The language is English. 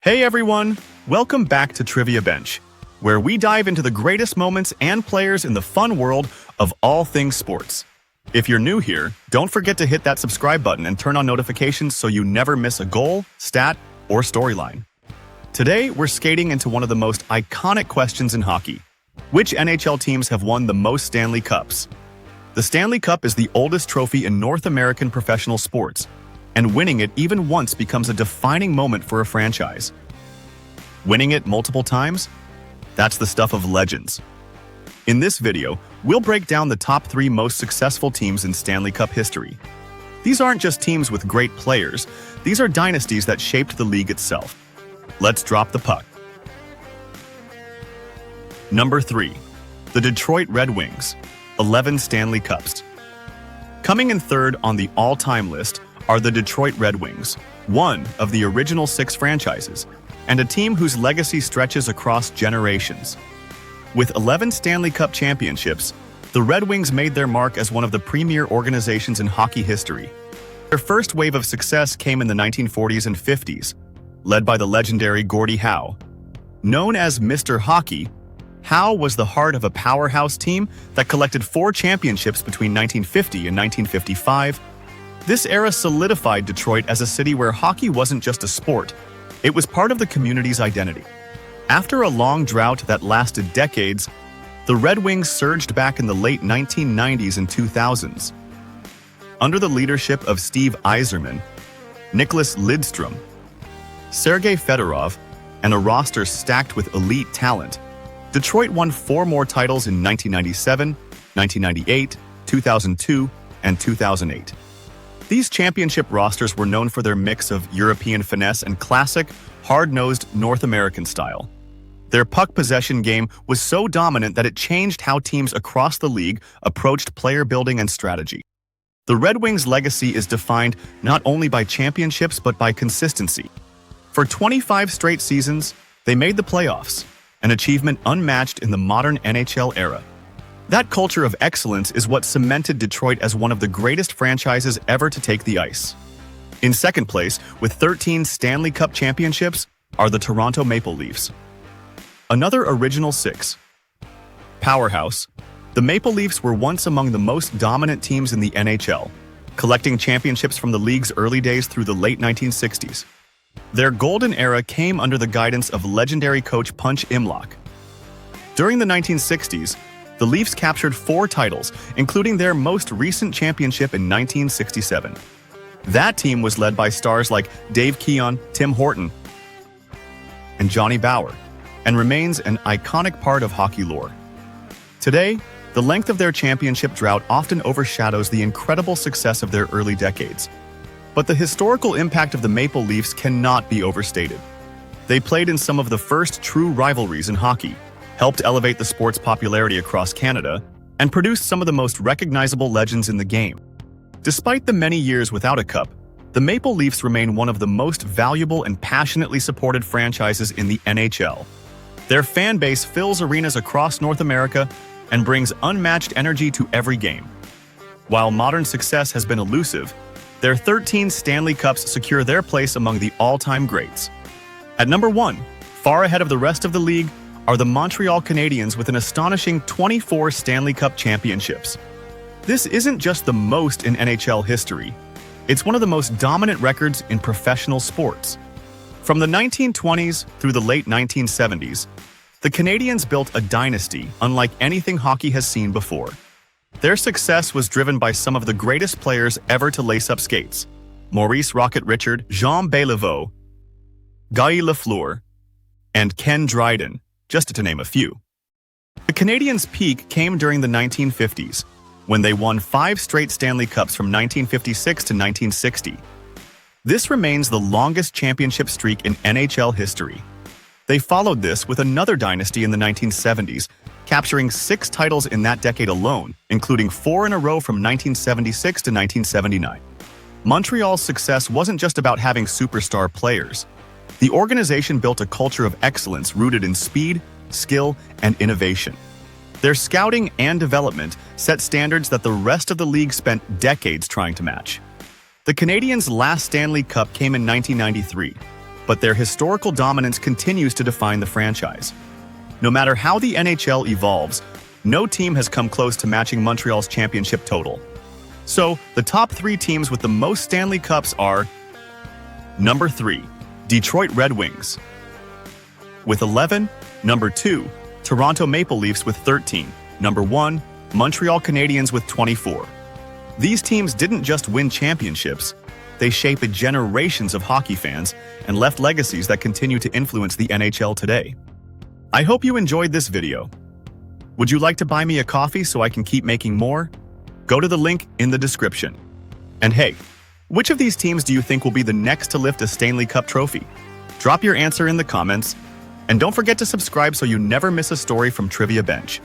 Hey everyone! Welcome back to Trivia Bench, where we dive into the greatest moments and players in the fun world of all things sports. If you're new here, don't forget to hit that subscribe button and turn on notifications so you never miss a goal, stat, or storyline. Today, we're skating into one of the most iconic questions in hockey. Which NHL teams have won the most Stanley Cups? The Stanley Cup is the oldest trophy in North American professional sports, and winning it even once becomes a defining moment for a franchise. Winning it multiple times? That's the stuff of legends. In this video, we'll break down the top 3 most successful teams in Stanley Cup history. These aren't just teams with great players, these are dynasties that shaped the league itself. Let's drop the puck. Number 3. The Detroit Red Wings, 11 Stanley Cups. Coming in third on the all-time list are the Detroit Red Wings, one of the original 6 franchises, and a team whose legacy stretches across generations. With 11 Stanley Cup championships, the Red Wings made their mark as one of the premier organizations in hockey history. Their first wave of success came in the 1940s and 50s, led by the legendary Gordie Howe. Known as Mr. Hockey, Howe was the heart of a powerhouse team that collected 4 championships between 1950 and 1955. This era solidified Detroit as a city where hockey wasn't just a sport, it was part of the community's identity. After a long drought that lasted decades, the Red Wings surged back in the late 1990s and 2000s. Under the leadership of Steve Yzerman, Nicholas Lidstrom, Sergei Fedorov, and a roster stacked with elite talent, Detroit won 4 more titles in 1997, 1998, 2002, and 2008. These championship rosters were known for their mix of European finesse and classic, hard-nosed North American style. Their puck possession game was so dominant that it changed how teams across the league approached player building and strategy. The Red Wings' legacy is defined not only by championships but by consistency. For 25 straight seasons, they made the playoffs, an achievement unmatched in the modern NHL era. That culture of excellence is what cemented Detroit as one of the greatest franchises ever to take the ice. In second place, with 13 Stanley Cup championships, are the Toronto Maple Leafs. Another original 6. Powerhouse. The Maple Leafs were once among the most dominant teams in the NHL, collecting championships from the league's early days through the late 1960s. Their golden era came under the guidance of legendary coach Punch Imlach. During the 1960s, the Leafs captured 4 titles, including their most recent championship in 1967. That team was led by stars like Dave Keon, Tim Horton, and Johnny Bower, and remains an iconic part of hockey lore. Today, the length of their championship drought often overshadows the incredible success of their early decades. But the historical impact of the Maple Leafs cannot be overstated. They played in some of the first true rivalries in hockey, helped elevate the sport's popularity across Canada, and produced some of the most recognizable legends in the game. Despite the many years without a cup, the Maple Leafs remain one of the most valuable and passionately supported franchises in the NHL. Their fan base fills arenas across North America and brings unmatched energy to every game. While modern success has been elusive, their 13 Stanley Cups secure their place among the all-time greats. At number 1, far ahead of the rest of the league, are the Montreal Canadiens with an astonishing 24 Stanley Cup championships. This isn't just the most in NHL history, it's one of the most dominant records in professional sports. From the 1920s through the late 1970s, the Canadiens built a dynasty unlike anything hockey has seen before. Their success was driven by some of the greatest players ever to lace up skates: Maurice Rocket Richard, Jean Béliveau, Guy Lafleur, and Ken Dryden, just to name a few. The Canadiens' peak came during the 1950s, when they won 5 straight Stanley Cups from 1956 to 1960. This remains the longest championship streak in NHL history. They followed this with another dynasty in the 1970s, capturing 6 titles in that decade alone, including 4 in a row from 1976 to 1979. Montreal's success wasn't just about having superstar players. The organization built a culture of excellence rooted in speed, skill, and innovation. Their scouting and development set standards that the rest of the league spent decades trying to match. The Canadiens' last Stanley Cup came in 1993, but their historical dominance continues to define the franchise. No matter how the NHL evolves, no team has come close to matching Montreal's championship total. So, the top 3 teams with the most Stanley Cups are: Number 3, Detroit Red Wings with 11, Number 2, Toronto Maple Leafs with 13, Number 1, Montreal Canadiens with 24. These teams didn't just win championships, they shaped generations of hockey fans and left legacies that continue to influence the NHL today. I hope you enjoyed this video. Would you like to buy me a coffee so I can keep making more? Go to the link in the description. And hey, which of these teams do you think will be the next to lift a Stanley Cup trophy? Drop your answer in the comments, and don't forget to subscribe so you never miss a story from Trivia Bench.